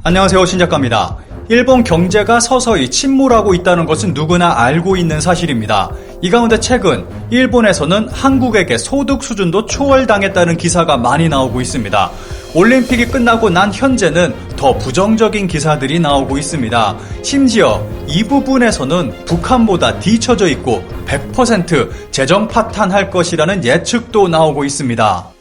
안녕하세요, 신작가입니다. 일본 경제가 서서히 침몰하고 있다는 것은 누구나 알고 있는 사실입니다. 이 가운데 최근 일본에서는 한국에게 소득 수준도 초월당했다는 기사가 많이 나오고 있습니다. 올림픽이 끝나고 난 현재는 더 부정적인 기사들이 나오고 있습니다. 심지어 이 부분에서는 북한보다 뒤처져 있고 100% 재정 파탄할 것이라는 예측도 나오고 있습니다.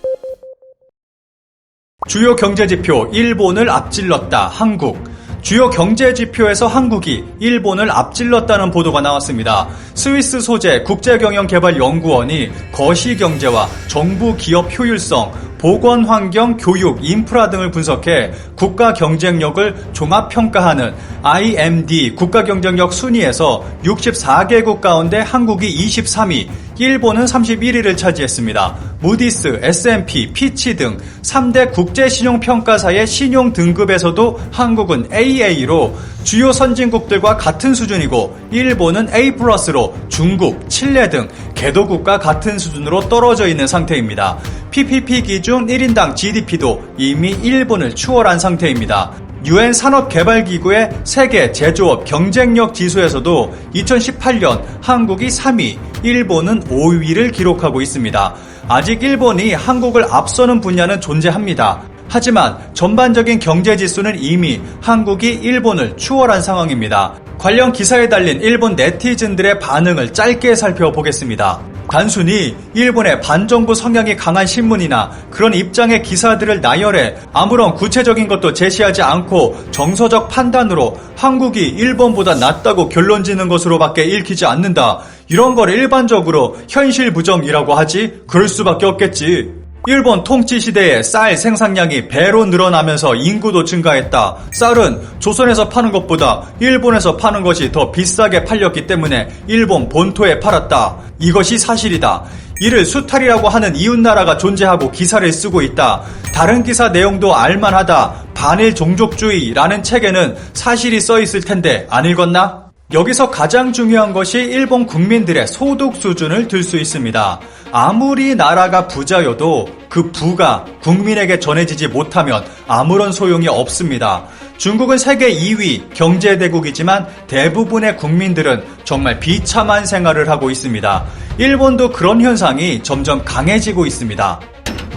주요 경제지표 일본을 앞질렀다 한국. 주요 경제지표에서 한국이 일본을 앞질렀다는 보도가 나왔습니다. 스위스 소재 국제경영개발연구원이 거시경제와 정부 기업 효율성, 보건환경, 교육, 인프라 등을 분석해 국가 경쟁력을 종합평가하는 IMD 국가경쟁력 순위에서 64개국 가운데 한국이 23위, 일본은 31위를 차지했습니다. 무디스, S&P, 피치 등 3대 국제신용평가사의 신용 등급에서도 한국은 AA로 주요 선진국들과 같은 수준이고 일본은 A+로 중국, 칠레 등 개도국과 같은 수준으로 떨어져 있는 상태입니다. PPP 기준 1인당 GDP도 이미 일본을 추월한 상태입니다. UN 산업개발기구의 세계 제조업 경쟁력 지수에서도 2018년 한국이 3위, 일본은 5위를 기록하고 있습니다. 아직 일본이 한국을 앞서는 분야는 존재합니다. 하지만 전반적인 경제지수는 이미 한국이 일본을 추월한 상황입니다. 관련 기사에 달린 일본 네티즌들의 반응을 짧게 살펴보겠습니다. 단순히 일본의 반정부 성향이 강한 신문이나 그런 입장의 기사들을 나열해 아무런 구체적인 것도 제시하지 않고 정서적 판단으로 한국이 일본보다 낫다고 결론짓는 것으로밖에 읽히지 않는다. 이런 걸 일반적으로 현실 부정이라고 하지? 그럴 수밖에 없겠지. 일본 통치 시대에 쌀 생산량이 배로 늘어나면서 인구도 증가했다. 쌀은 조선에서 파는 것보다 일본에서 파는 것이 더 비싸게 팔렸기 때문에 일본 본토에 팔았다. 이것이 사실이다. 이를 수탈이라고 하는 이웃나라가 존재하고 기사를 쓰고 있다. 다른 기사 내용도 알만하다. 반일 종족주의라는 책에는 사실이 써있을 텐데 안 읽었나? 여기서 가장 중요한 것이 일본 국민들의 소득 수준을 들 수 있습니다. 아무리 나라가 부자여도 그 부가 국민에게 전해지지 못하면 아무런 소용이 없습니다. 중국은 세계 2위 경제대국이지만 대부분의 국민들은 정말 비참한 생활을 하고 있습니다. 일본도 그런 현상이 점점 강해지고 있습니다.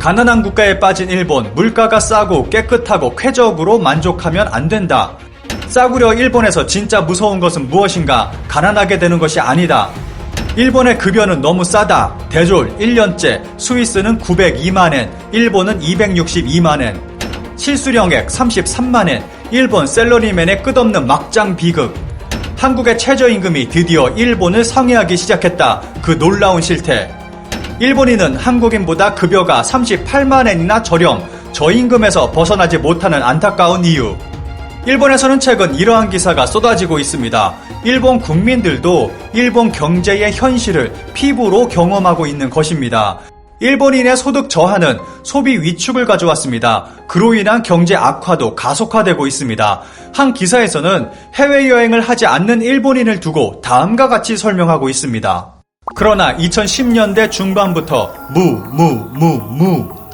가난한 국가에 빠진 일본, 물가가 싸고 깨끗하고 쾌적으로 만족하면 안 된다. 싸구려 일본에서 진짜 무서운 것은 무엇인가? 가난하게 되는 것이 아니다. 일본의 급여는 너무 싸다. 대졸 1년째, 스위스는 902만엔, 일본은 262만엔. 실수령액 33만엔, 일본 셀러리맨의 끝없는 막장 비극. 한국의 최저임금이 드디어 일본을 상회하기 시작했다. 그 놀라운 실태. 일본인은 한국인보다 급여가 38만엔이나 저렴, 저임금에서 벗어나지 못하는 안타까운 이유. 일본에서는 최근 이러한 기사가 쏟아지고 있습니다. 일본 국민들도 일본 경제의 현실을 피부로 경험하고 있는 것입니다. 일본인의 소득 저하는 소비 위축을 가져왔습니다. 그로 인한 경제 악화도 가속화되고 있습니다. 한 기사에서는 해외여행을 하지 않는 일본인을 두고 다음과 같이 설명하고 있습니다. 그러나 2010년대 중반부터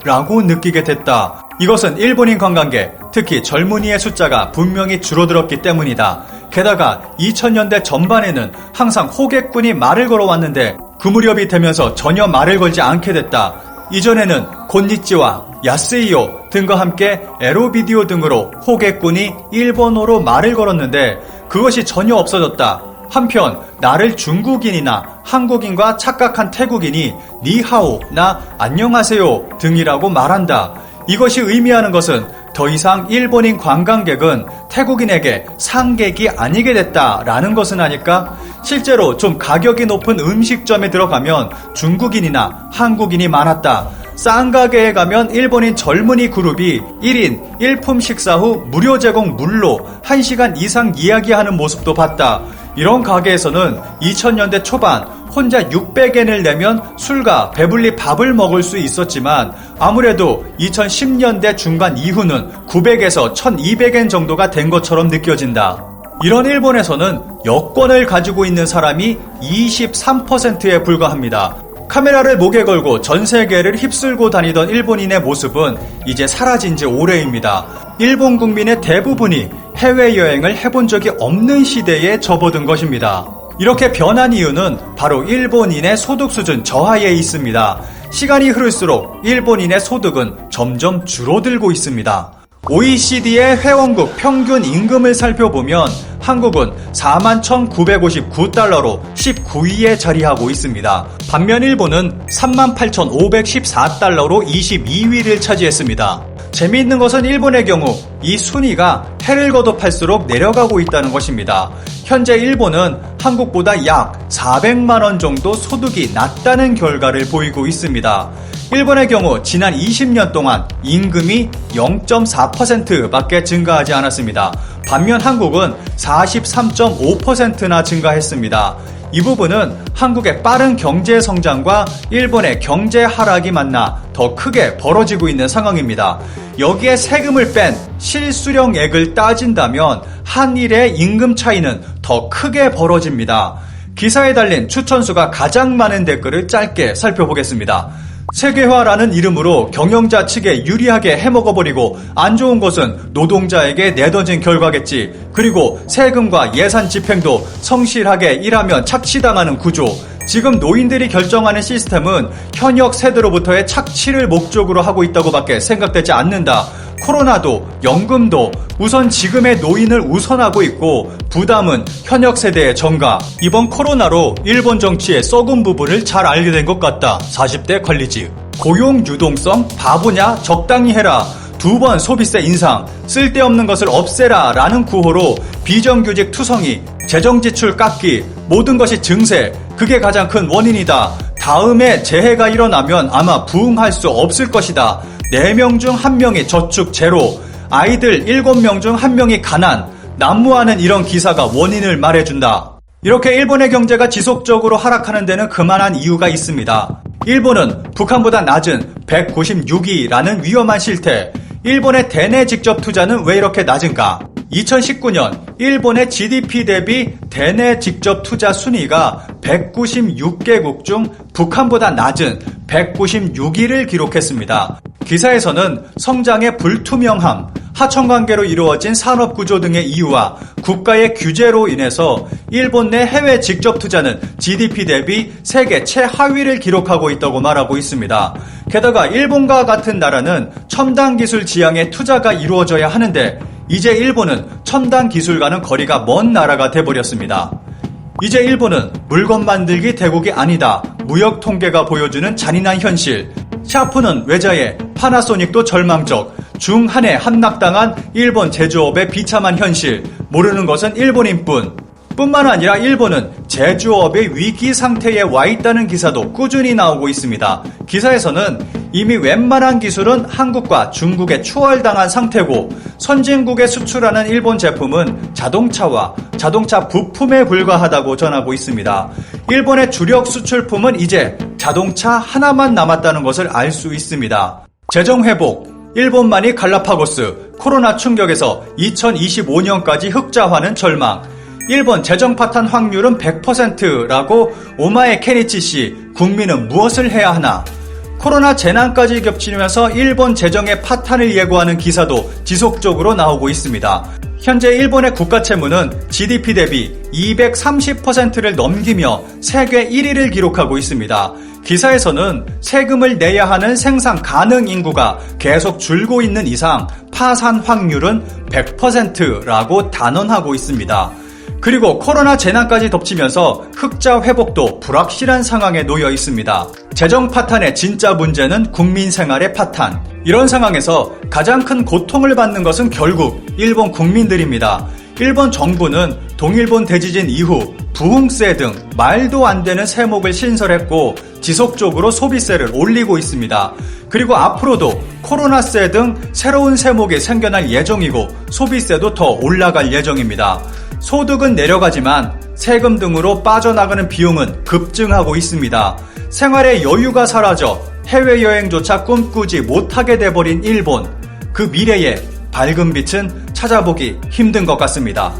라고 느끼게 됐다. 이것은 일본인 관광객, 특히 젊은이의 숫자가 분명히 줄어들었기 때문이다. 게다가 2000년대 전반에는 항상 호객꾼이 말을 걸어왔는데 그 무렵이 되면서 전혀 말을 걸지 않게 됐다. 이전에는 곤니찌와, 야스이요 등과 함께 에로비디오 등으로 호객꾼이 일본어로 말을 걸었는데 그것이 전혀 없어졌다. 한편 나를 중국인이나 한국인과 착각한 태국인이 니하오나 안녕하세요 등이라고 말한다. 이것이 의미하는 것은 더 이상 일본인 관광객은 태국인에게 상객이 아니게 됐다라는 것은 아닐까? 실제로 좀 가격이 높은 음식점에 들어가면 중국인이나 한국인이 많았다. 싼 가게에 가면 일본인 젊은이 그룹이 1인 1품 식사 후 무료 제공 물로 1시간 이상 이야기하는 모습도 봤다. 이런 가게에서는 2000년대 초반 혼자 600엔을 내면 술과 배불리 밥을 먹을 수 있었지만 아무래도 2010년대 중반 이후는 900에서 1200엔 정도가 된 것처럼 느껴진다. 이런 일본에서는 여권을 가지고 있는 사람이 23%에 불과합니다. 카메라를 목에 걸고 전 세계를 휩쓸고 다니던 일본인의 모습은 이제 사라진 지 오래입니다. 일본 국민의 대부분이 해외여행을 해본 적이 없는 시대에 접어든 것입니다. 이렇게 변한 이유는 바로 일본인의 소득 수준 저하에 있습니다. 시간이 흐를수록 일본인의 소득은 점점 줄어들고 있습니다. OECD의 회원국 평균 임금을 살펴보면 한국은 41,959달러로 19위에 자리하고 있습니다. 반면 일본은 38,514달러로 22위를 차지했습니다. 재미있는 것은 일본의 경우 이 순위가 해를 거듭할수록 내려가고 있다는 것입니다. 현재 일본은 한국보다 약 400만원 정도 소득이 낮다는 결과를 보이고 있습니다. 일본의 경우 지난 20년 동안 임금이 0.4%밖에 증가하지 않았습니다. 반면 한국은 43.5%나 증가했습니다. 이 부분은 한국의 빠른 경제 성장과 일본의 경제 하락이 만나 더 크게 벌어지고 있는 상황입니다. 여기에 세금을 뺀 실수령액을 따진다면 한일의 임금 차이는 더 크게 벌어집니다. 기사에 달린 추천수가 가장 많은 댓글을 짧게 살펴보겠습니다. 세계화라는 이름으로 경영자 측에 유리하게 해먹어버리고 안 좋은 것은 노동자에게 내던진 결과겠지. 그리고 세금과 예산 집행도 성실하게 일하면 착취당하는 구조. 지금 노인들이 결정하는 시스템은 현역 세대로부터의 착취를 목적으로 하고 있다고 밖에 생각되지 않는다. 코로나도 연금도 우선 지금의 노인을 우선하고 있고 부담은 현역 세대의 전가. 이번 코로나로 일본 정치의 썩은 부분을 잘 알게 된 것 같다. 40대 관리직. 고용 유동성 바보냐 적당히 해라. 2번 소비세 인상, 쓸데없는 것을 없애라 라는 구호로 비정규직 투성이, 재정지출 깎기, 모든 것이 증세, 그게 가장 큰 원인이다. 다음에 재해가 일어나면 아마 부응할 수 없을 것이다. 4명 중 1명이 저축 제로, 아이들 7명 중 1명이 가난, 난무하는 이런 기사가 원인을 말해준다. 이렇게 일본의 경제가 지속적으로 하락하는 데는 그만한 이유가 있습니다. 일본은 북한보다 낮은 196위라는 위험한 실태. 일본의 대내 직접 투자는 왜 이렇게 낮은가? 2019년 일본의 GDP 대비 대내 직접 투자 순위가 196개국 중 북한보다 낮은 196위를 기록했습니다. 기사에서는 성장의 불투명함, 하청관계로 이루어진 산업구조 등의 이유와 국가의 규제로 인해서 일본 내 해외 직접 투자는 GDP 대비 세계 최하위를 기록하고 있다고 말하고 있습니다. 게다가 일본과 같은 나라는 첨단 기술 지향에 투자가 이루어져야 하는데 이제 일본은 첨단 기술과는 거리가 먼 나라가 돼버렸습니다. 이제 일본은 물건 만들기 대국이 아니다. 무역 통계가 보여주는 잔인한 현실. 샤프는 외자에, 파나소닉도 절망적. 중 한 해 함락당한 일본 제조업의 비참한 현실. 모르는 것은 일본인뿐. 뿐만 아니라 일본은 제조업의 위기 상태에 와 있다는 기사도 꾸준히 나오고 있습니다. 기사에서는 이미 웬만한 기술은 한국과 중국에 추월당한 상태고 선진국에 수출하는 일본 제품은 자동차와 자동차 부품에 불과하다고 전하고 있습니다. 일본의 주력 수출품은 이제 자동차 하나만 남았다는 것을 알 수 있습니다. 재정 회복, 일본만이 갈라파고스, 코로나 충격에서 2025년까지 흑자화는 절망, 일본 재정 파탄 확률은 100%라고 오마에 케니치 씨, 국민은 무엇을 해야 하나? 코로나 재난까지 겹치면서 일본 재정의 파탄을 예고하는 기사도 지속적으로 나오고 있습니다. 현재 일본의 국가 채무는 GDP 대비 230%를 넘기며 세계 1위를 기록하고 있습니다. 기사에서는 세금을 내야 하는 생산 가능 인구가 계속 줄고 있는 이상 파산 확률은 100%라고 단언하고 있습니다. 그리고 코로나 재난까지 덮치면서 흑자 회복도 불확실한 상황에 놓여 있습니다. 재정 파탄의 진짜 문제는 국민 생활의 파탄. 이런 상황에서 가장 큰 고통을 받는 것은 결국 일본 국민들입니다. 일본 정부는 동일본 대지진 이후 부흥세 등 말도 안 되는 세목을 신설했고 지속적으로 소비세를 올리고 있습니다. 그리고 앞으로도 코로나세 등 새로운 세목이 생겨날 예정이고 소비세도 더 올라갈 예정입니다. 소득은 내려가지만 세금 등으로 빠져나가는 비용은 급증하고 있습니다. 생활의 여유가 사라져 해외여행조차 꿈꾸지 못하게 돼버린 일본. 그 미래에 밝은 빛은 찾아보기 힘든 것 같습니다.